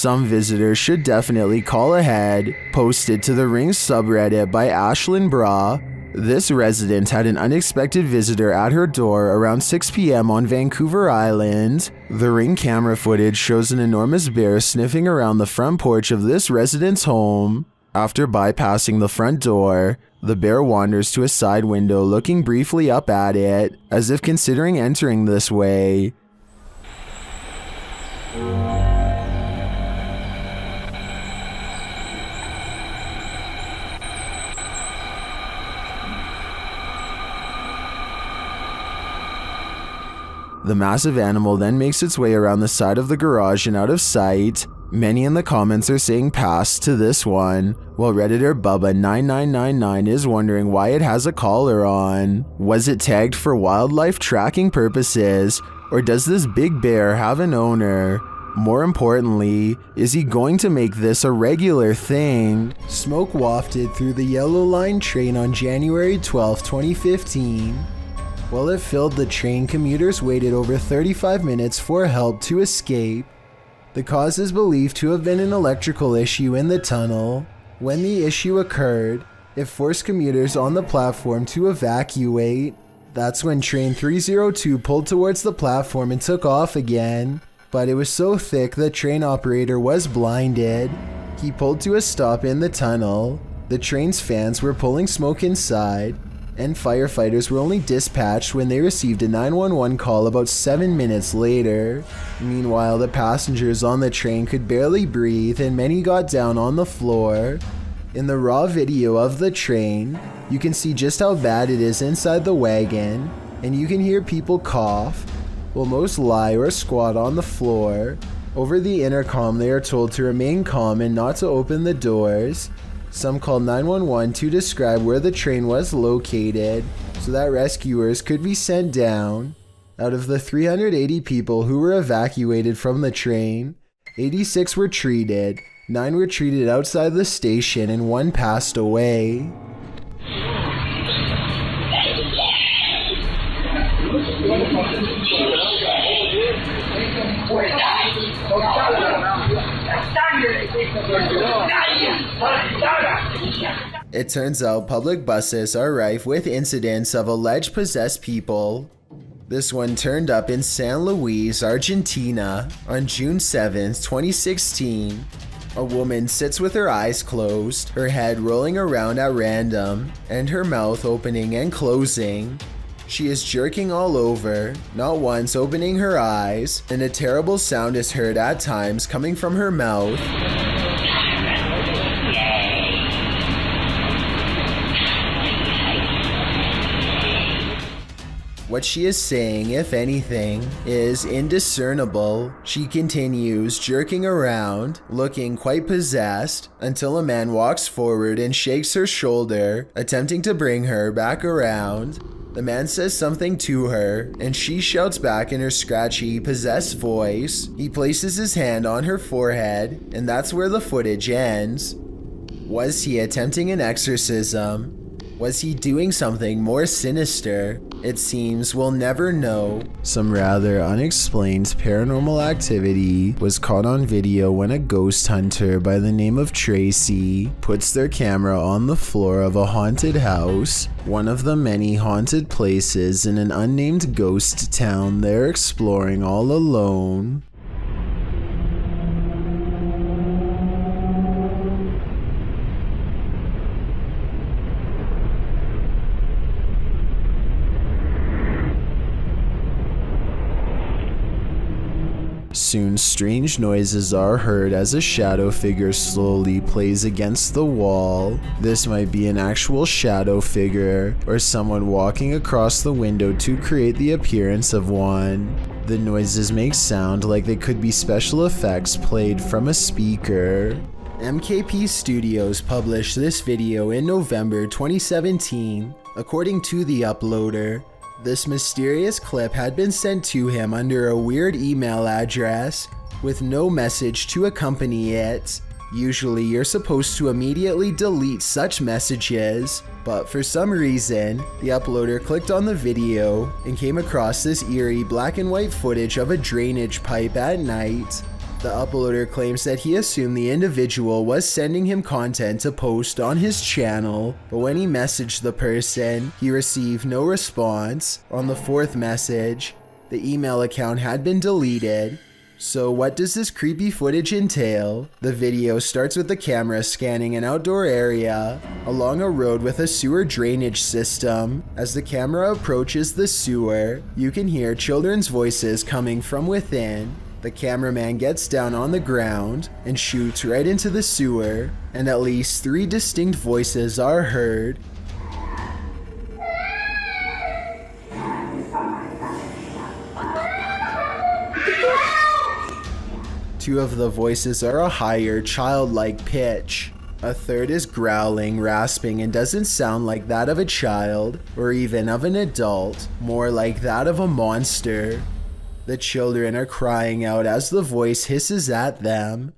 some visitors should definitely call ahead, posted to the Ring subreddit by Ashlyn Bra. This resident had an unexpected visitor at her door around 6 p.m. on Vancouver Island. The Ring camera footage shows an enormous bear sniffing around the front porch of this resident's home. After bypassing the front door, the bear wanders to a side window, looking briefly up at it, as if considering entering this way. The massive animal then makes its way around the side of the garage and out of sight. Many in the comments are saying pass to this one, while Redditor Bubba9999 is wondering why it has a collar on. Was it tagged for wildlife tracking purposes, or does this big bear have an owner? More importantly, is he going to make this a regular thing? Smoke wafted through the Yellow Line train on January 12, 2015. While it filled the train, commuters waited over 35 minutes for help to escape. The cause is believed to have been an electrical issue in the tunnel. When the issue occurred, it forced commuters on the platform to evacuate. That's when train 302 pulled towards the platform and took off again. But it was so thick the train operator was blinded. He pulled to a stop in the tunnel. The train's fans were pulling smoke inside, and firefighters were only dispatched when they received a 911 call about 7 minutes later. Meanwhile, the passengers on the train could barely breathe and many got down on the floor. In the raw video of the train, you can see just how bad it is inside the wagon, and you can hear people cough, while most lie or squat on the floor. Over the intercom, they are told to remain calm and not to open the doors. Some called 911 to describe where the train was located so that rescuers could be sent down. Out of the 380 people who were evacuated from the train, 86 were treated, 9 were treated outside the station, and 1 passed away. It turns out public buses are rife with incidents of alleged possessed people. This one turned up in San Luis, Argentina on June 7th, 2016. A woman sits with her eyes closed, her head rolling around at random, and her mouth opening and closing. She is jerking all over, not once opening her eyes, and a terrible sound is heard at times coming from her mouth. What she is saying, if anything, is indiscernible. She continues jerking around, looking quite possessed, until a man walks forward and shakes her shoulder, attempting to bring her back around. The man says something to her, and she shouts back in her scratchy, possessed voice. He places his hand on her forehead, and that's where the footage ends. Was he attempting an exorcism? Was he doing something more sinister? It seems we'll never know. Some rather unexplained paranormal activity was caught on video when a ghost hunter by the name of Tracy puts their camera on the floor of a haunted house, one of the many haunted places in an unnamed ghost town they're exploring all alone. Soon, strange noises are heard as a shadow figure slowly plays against the wall. This might be an actual shadow figure, or someone walking across the window to create the appearance of one. The noises make sound like they could be special effects played from a speaker. MKP Studios published this video in November 2017. According to the uploader, this mysterious clip had been sent to him under a weird email address with no message to accompany it. Usually you're supposed to immediately delete such messages, but for some reason, the uploader clicked on the video and came across this eerie black and white footage of a drainage pipe at night. The The uploader claims that he assumed the individual was sending him content to post on his channel, but when he messaged the person, he received no response. On the fourth message, the email account had been deleted. So what does this creepy footage entail? The video starts with the camera scanning an outdoor area along a road with a sewer drainage system. As the camera approaches the sewer, you can hear children's voices coming from within. The cameraman gets down on the ground and shoots right into the sewer, and at least 3 distinct voices are heard. Two of the voices are a higher, childlike pitch. A third is growling, rasping, and doesn't sound like that of a child, or even of an adult, more like that of a monster. The children are crying out as the voice hisses at them.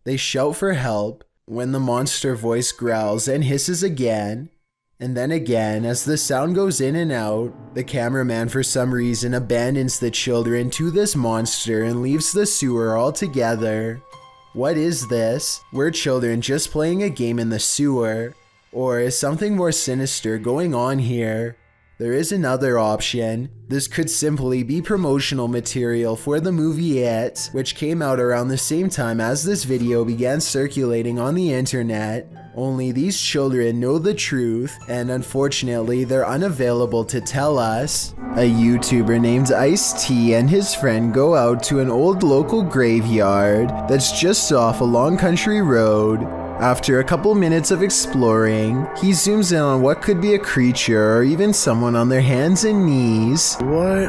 They shout for help when the monster voice growls and hisses again. And then again, as the sound goes in and out, the cameraman for some reason abandons the children to this monster and leaves the sewer altogether. What is this? Were children just playing a game in the sewer? Or is something more sinister going on here? There is another option. This could simply be promotional material for the movie It, which came out around the same time as this video began circulating on the internet. Only these children know the truth, and unfortunately they're unavailable to tell us. A YouTuber named Ice-T and his friend go out to an old local graveyard that's just off a long country road. After a couple minutes of exploring, he zooms in on what could be a creature or even someone on their hands and knees. What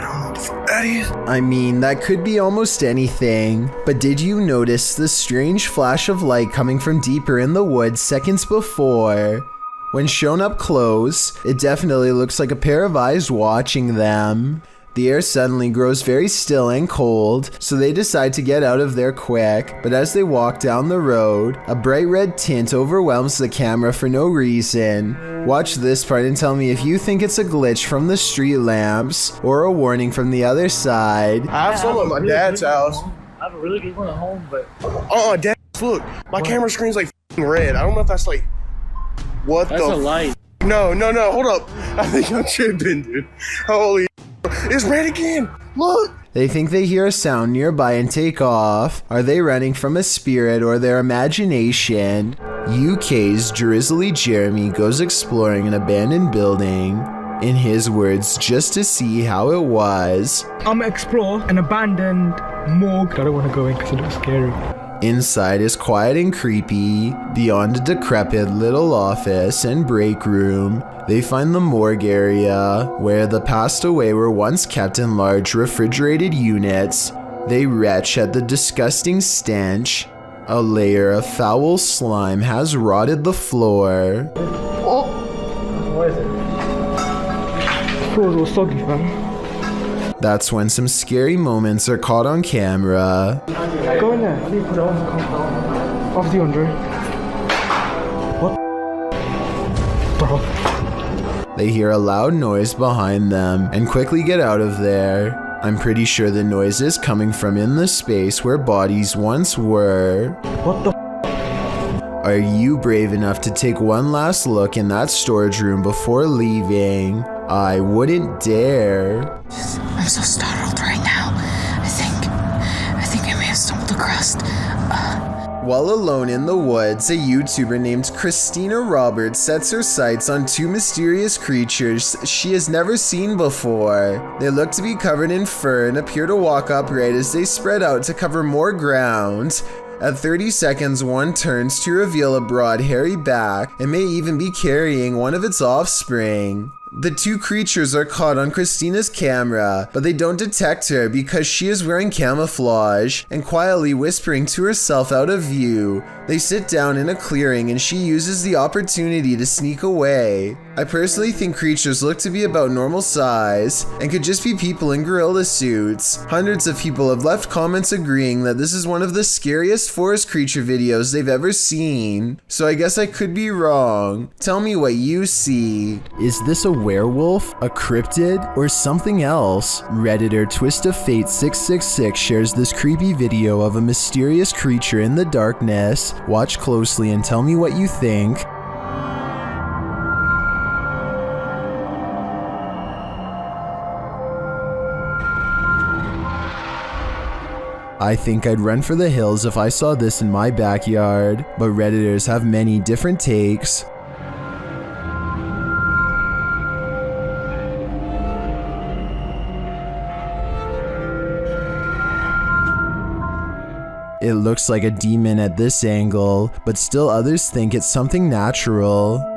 that is? I mean, that could be almost anything. But did you notice the strange flash of light coming from deeper in the woods seconds before? When shown up close, it definitely looks like a pair of eyes watching them. The air suddenly grows very still and cold, so they decide to get out of there quick, but as they walk down the road, a bright red tint overwhelms the camera for no reason. Watch this part and tell me if you think it's a glitch from the street lamps, or a warning from the other side. I have some at my dad's house. I have a really good one at home, but... Dad, look, my camera screen's like red. I don't know if that's like... What that's a light. No, hold up. I think I'm tripping, dude. Holy it's red again! Look! They think they hear a sound nearby and take off. Are they running from a spirit or their imagination? UK's Drizzly Jeremy goes exploring an abandoned building. In his words, just to see how it was. I'm gonna explore an abandoned morgue. I don't want to go in because it looks scary. Inside is quiet and creepy. Beyond a decrepit little office and break room, they find the morgue area, where the passed away were once kept in large refrigerated units. They retch at the disgusting stench. A layer of foul slime has rotted the floor. Oh! What is it? The floor's all soggy, fam. That's when some scary moments are caught on camera. Go in there. I need to put it on the compound. Off the Andre. What? Bro. They hear a loud noise behind them and quickly get out of there. I'm pretty sure the noise is coming from in the space where bodies once were. What the? Are you brave enough to take one last look in that storage room before leaving? I wouldn't dare. I'm so startled right now. I think I may have stumbled across. While alone in the woods, a YouTuber named Christina Roberts sets her sights on 2 mysterious creatures she has never seen before. They look to be covered in fur and appear to walk upright as they spread out to cover more ground. At 30 seconds, one turns to reveal a broad, hairy back and may even be carrying one of its offspring. The 2 creatures are caught on Christina's camera, but they don't detect her because she is wearing camouflage and quietly whispering to herself out of view. They sit down in a clearing and she uses the opportunity to sneak away. I personally think creatures look to be about normal size and could just be people in gorilla suits. Hundreds of people have left comments agreeing that this is one of the scariest forest creature videos they've ever seen. So I guess I could be wrong. Tell me what you see. Is this a werewolf, a cryptid, or something else? Redditor Twist of Fate 666 shares this creepy video of a mysterious creature in the darkness. Watch closely and tell me what you think. I think I'd run for the hills if I saw this in my backyard, but Redditors have many different takes. It looks like a demon at this angle, but still others think it's something natural.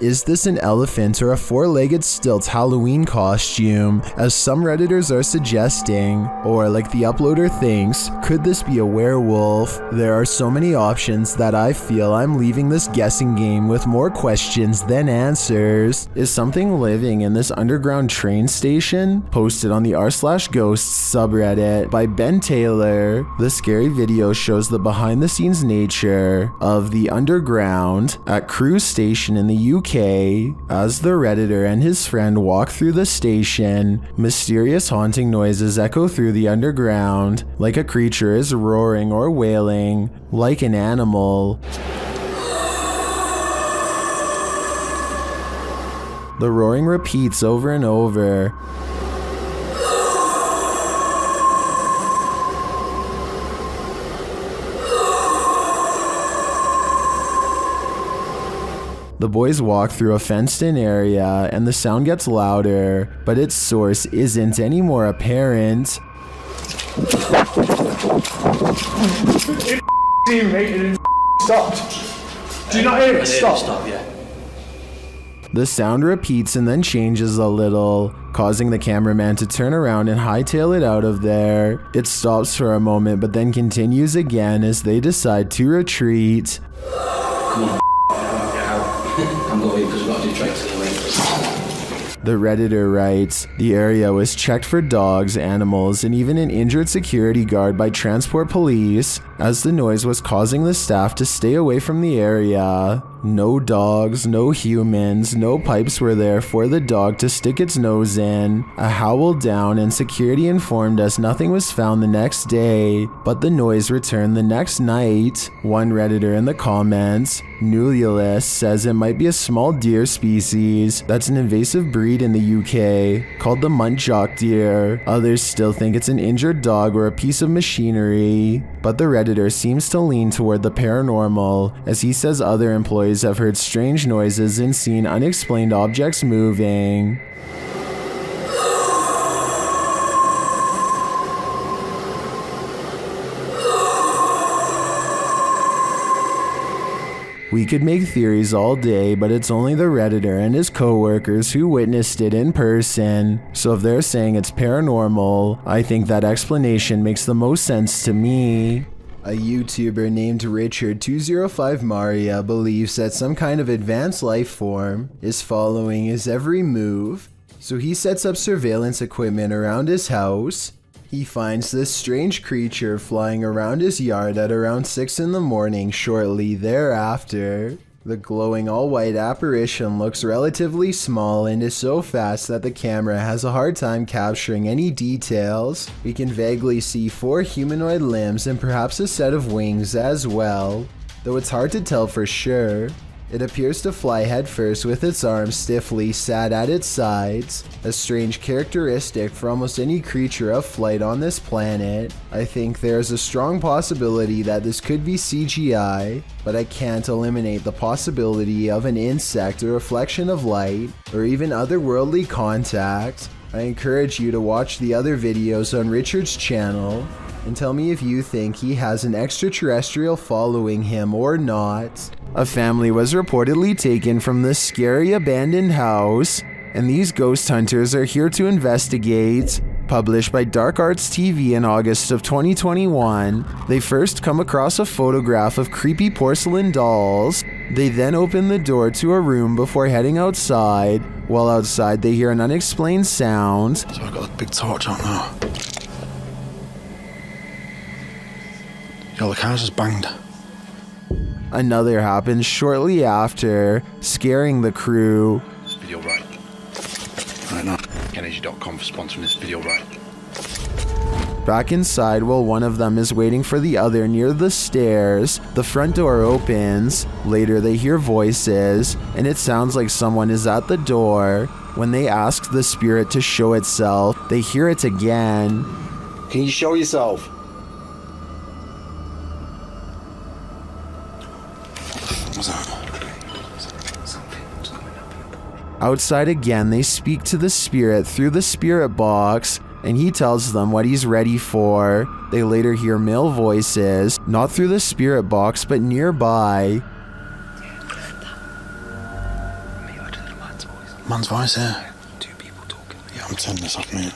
Is this an elephant or a four-legged stilt Halloween costume, as some Redditors are suggesting? Or, like the uploader thinks, could this be a werewolf? There are so many options that I feel I'm leaving this guessing game with more questions than answers. Is something living in this underground train station? Posted on the r/ghosts subreddit by Ben Taylor. The scary video shows the behind-the-scenes nature of the underground at Crewe Station in the UK. As the Redditor and his friend walk through the station, mysterious haunting noises echo through the underground, like a creature is roaring or wailing, like an animal. The roaring repeats over and over. The boys walk through a fenced-in area, and the sound gets louder, but its source isn't any more apparent. It stopped. Do you not hear it? Stop. The sound repeats and then changes a little, causing the cameraman to turn around and hightail it out of there. It stops for a moment, but then continues again as they decide to retreat. Come on, I'm going because we've got to do tricks anyway. The Redditor writes, the area was checked for dogs, animals, and even an injured security guard by transport police, as the noise was causing the staff to stay away from the area. No dogs, no humans, no pipes were there for the dog to stick its nose in. A howl down, and security informed us nothing was found the next day, but the noise returned the next night. One Redditor in the comments, Nululus, says it might be a small deer species that's an invasive breed in the UK, called the muntjac deer. Others still think it's an injured dog or a piece of machinery, but the Redditor seems to lean toward the paranormal, as he says other employees have heard strange noises and seen unexplained objects moving. We could make theories all day, but it's only the Redditor and his co-workers who witnessed it in person. So if they're saying it's paranormal, I think that explanation makes the most sense to me. A YouTuber named Richard205Maria believes that some kind of advanced life form is following his every move, so he sets up surveillance equipment around his house. He finds this strange creature flying around his yard at around 6 in the morning shortly thereafter. The glowing all-white apparition looks relatively small and is so fast that the camera has a hard time capturing any details. We can vaguely see 4 humanoid limbs and perhaps a set of wings as well, though it's hard to tell for sure. It appears to fly headfirst with its arms stiffly sat at its sides, a strange characteristic for almost any creature of flight on this planet. I think there's a strong possibility that this could be CGI, but I can't eliminate the possibility of an insect, a reflection of light, or even otherworldly contact. I encourage you to watch the other videos on Richard's channel and tell me if you think he has an extraterrestrial following him or not. A family was reportedly taken from this scary abandoned house, and these ghost hunters are here to investigate. Published by Dark Arts TV in August of 2021, they first come across a photograph of creepy porcelain dolls. They then open the door to a room before heading outside. While outside, they hear an unexplained sound. So I've got a big torch out now. Yo, the car's just banged. Another happens shortly after, scaring the crew. This video right. Right now. Energy.com for sponsoring this video right. Back inside, while one of them is waiting for the other near the stairs, the front door opens. Later they hear voices, and it sounds like someone is at the door. When they ask the spirit to show itself, they hear it again. Can you show yourself? What's that? Outside again, they speak to the spirit through the spirit box, and he tells them what he's ready for. They later hear male voices, not through the spirit box, but nearby. Man's voice here. Two people talking. Yeah, I'm turning this off, mate.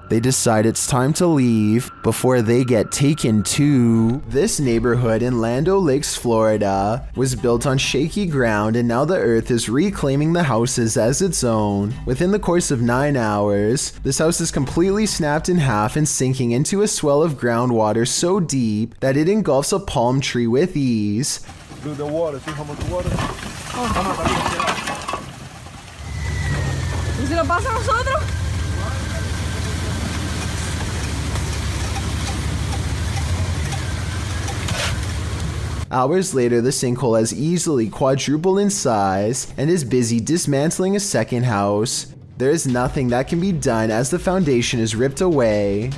They decide it's time to leave before they get taken to. This neighborhood in Land O'Lakes, Florida was built on shaky ground, and now the earth is reclaiming the houses as its own. Within the course of 9 hours, this house is completely snapped in half and sinking into a swell of groundwater so deep that it engulfs a palm tree with ease. Do the water, see how much water? ¿Y si lo pasa a nosotros? Hours later, the sinkhole has easily quadrupled in size and is busy dismantling a second house. There is nothing that can be done as the foundation is ripped away.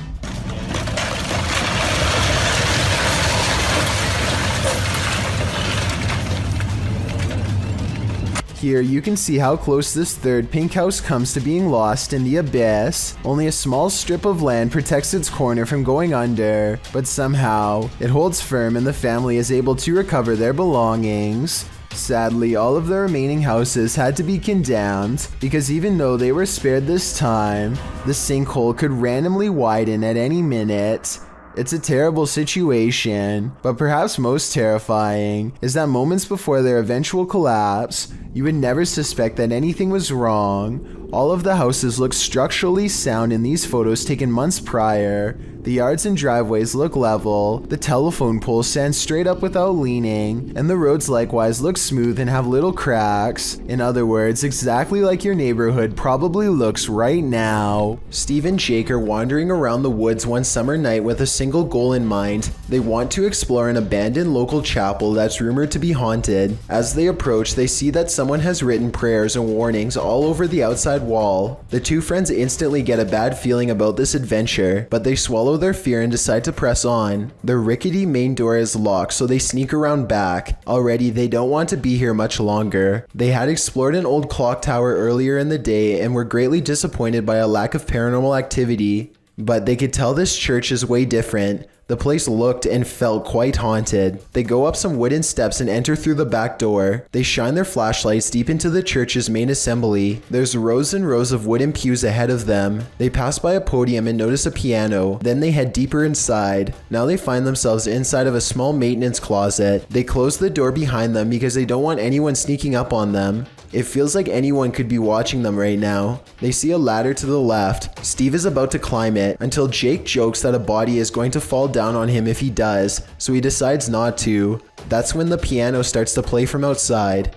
Here you can see how close this third pink house comes to being lost in the abyss. Only a small strip of land protects its corner from going under, but somehow it holds firm and the family is able to recover their belongings. Sadly, all of the remaining houses had to be condemned because even though they were spared this time, the sinkhole could randomly widen at any minute. It's a terrible situation, but perhaps most terrifying is that moments before their eventual collapse, you would never suspect that anything was wrong. All of the houses look structurally sound in these photos taken months prior. The yards and driveways look level, the telephone poles stand straight up without leaning, and the roads likewise look smooth and have little cracks. In other words, exactly like your neighborhood probably looks right now. Steve and Jake are wandering around the woods one summer night with a single goal in mind. They want to explore an abandoned local chapel that's rumored to be haunted. As they approach, they see that someone has written prayers and warnings all over the outside wall. The two friends instantly get a bad feeling about this adventure, but they swallow their fear and decide to press on. The rickety main door is locked, so they sneak around back. Already, they don't want to be here much longer. They had explored an old clock tower earlier in the day and were greatly disappointed by a lack of paranormal activity. But they could tell this church is way different. The place looked and felt quite haunted. They go up some wooden steps and enter through the back door. They shine their flashlights deep into the church's main assembly. There's rows and rows of wooden pews ahead of them. They pass by a podium and notice a piano. Then they head deeper inside. Now they find themselves inside of a small maintenance closet. They close the door behind them because they don't want anyone sneaking up on them. It feels like anyone could be watching them right now. They see a ladder to the left. Steve is about to climb it until Jake jokes that a body is going to fall down on him if he does, so he decides not to. That's when the piano starts to play from outside.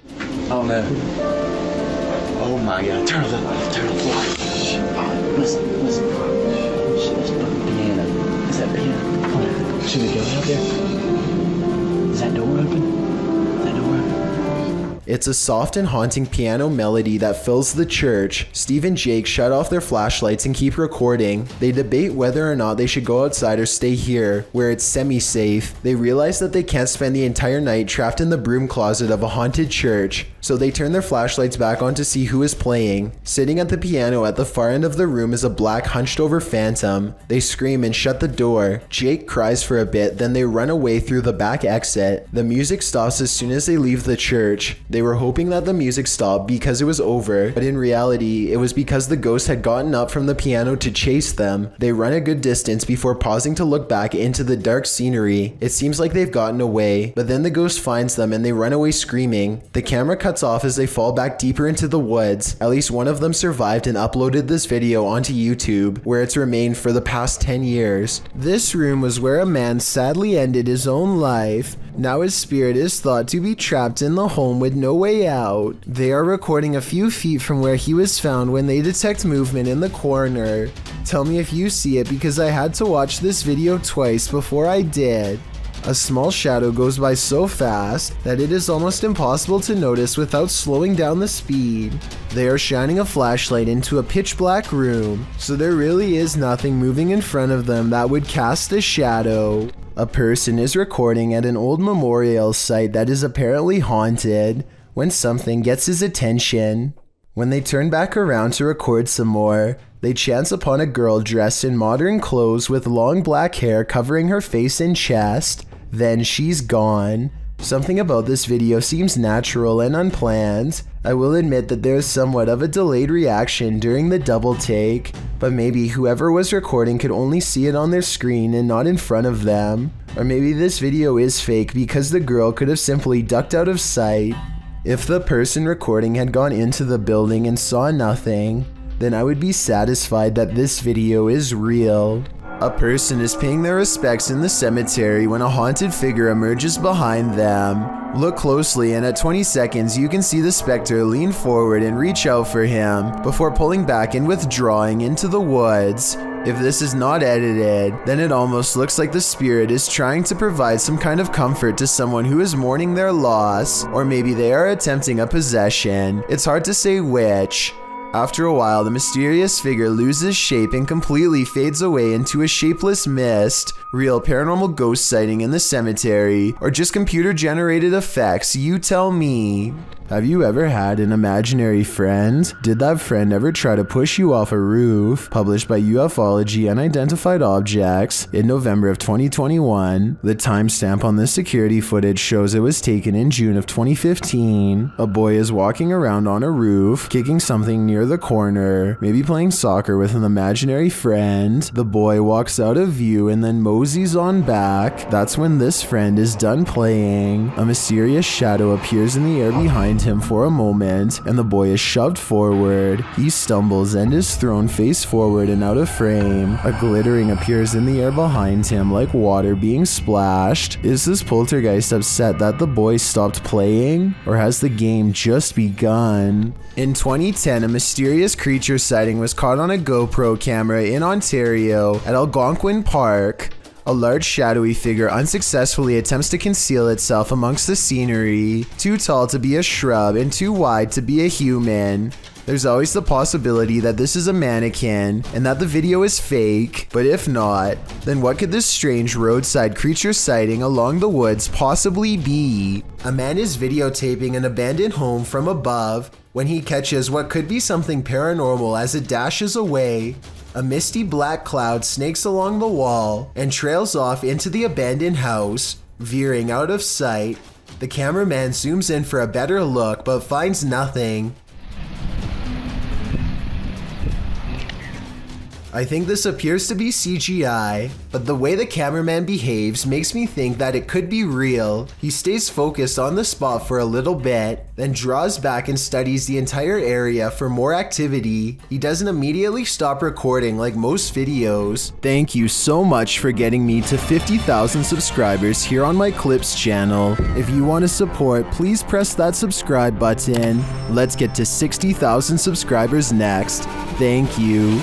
Oh no. Oh my god. Turn off the light. Turn off the light. Listen. Shit, that's fucking piano. Is that piano? Come on. Should we go out there? Is that door open? It's a soft and haunting piano melody that fills the church. Steve and Jake shut off their flashlights and keep recording. They debate whether or not they should go outside or stay here, where it's semi-safe. They realize that they can't spend the entire night trapped in the broom closet of a haunted church, so they turn their flashlights back on to see who is playing. Sitting at the piano at the far end of the room is a black hunched over phantom. They scream and shut the door. Jake cries for a bit, then they run away through the back exit. The music stops as soon as they leave the church. They were hoping that the music stopped because it was over, but in reality, it was because the ghost had gotten up from the piano to chase them. They run a good distance before pausing to look back into the dark scenery. It seems like they've gotten away, but then the ghost finds them and they run away screaming. The camera cuts off as they fall back deeper into the woods. At least one of them survived and uploaded this video onto YouTube, where it's remained for the past 10 years. This room was where a man sadly ended his own life. Now his spirit is thought to be trapped in the home with no way out. They are recording a few feet from where he was found when they detect movement in the corner. Tell me if you see it, because I had to watch this video twice before I did. A small shadow goes by so fast that it is almost impossible to notice without slowing down the speed. They are shining a flashlight into a pitch black room, so there really is nothing moving in front of them that would cast a shadow. A person is recording at an old memorial site that is apparently haunted when something gets his attention. When they turn back around to record some more, they chance upon a girl dressed in modern clothes with long black hair covering her face and chest. Then she's gone. Something about this video seems natural and unplanned. I will admit that there is somewhat of a delayed reaction during the double take, but maybe whoever was recording could only see it on their screen and not in front of them. Or maybe this video is fake because the girl could have simply ducked out of sight. If the person recording had gone into the building and saw nothing, then I would be satisfied that this video is real. A person is paying their respects in the cemetery when a haunted figure emerges behind them. Look closely, and at 20 seconds you can see the specter lean forward and reach out for him before pulling back and withdrawing into the woods. If this is not edited, then it almost looks like the spirit is trying to provide some kind of comfort to someone who is mourning their loss, or maybe they are attempting a possession. It's hard to say which. After a while, the mysterious figure loses shape and completely fades away into a shapeless mist. Real paranormal ghost sighting in the cemetery, or just computer-generated effects? You tell me. Have you ever had an imaginary friend? Did that friend ever try to push you off a roof? Published by Ufology Unidentified Objects in November of 2021. The timestamp on this security footage shows it was taken in June of 2015. A boy is walking around on a roof, kicking something near the corner, maybe playing soccer with an imaginary friend. The boy walks out of view and then moseys on back. That's when this friend is done playing. A mysterious shadow appears in the air behind him for a moment, and the boy is shoved forward. He stumbles and is thrown face forward and out of frame. A glittering appears in the air behind him like water being splashed. Is this poltergeist upset that the boy stopped playing, or has the game just begun? In 2010, a mysterious creature sighting was caught on a GoPro camera in Ontario at Algonquin Park. A large shadowy figure unsuccessfully attempts to conceal itself amongst the scenery, too tall to be a shrub and too wide to be a human. There's always the possibility that this is a mannequin and that the video is fake, but if not, then what could this strange roadside creature sighting along the woods possibly be? A man is videotaping an abandoned home from above when he catches what could be something paranormal as it dashes away. A misty black cloud snakes along the wall and trails off into the abandoned house, veering out of sight. The cameraman zooms in for a better look but finds nothing. I think this appears to be CGI, but the way the cameraman behaves makes me think that it could be real. He stays focused on the spot for a little bit, then draws back and studies the entire area for more activity. He doesn't immediately stop recording like most videos. Thank you so much for getting me to 50,000 subscribers here on my Clips channel. If you want to support, please press that subscribe button. Let's get to 60,000 subscribers next. Thank you.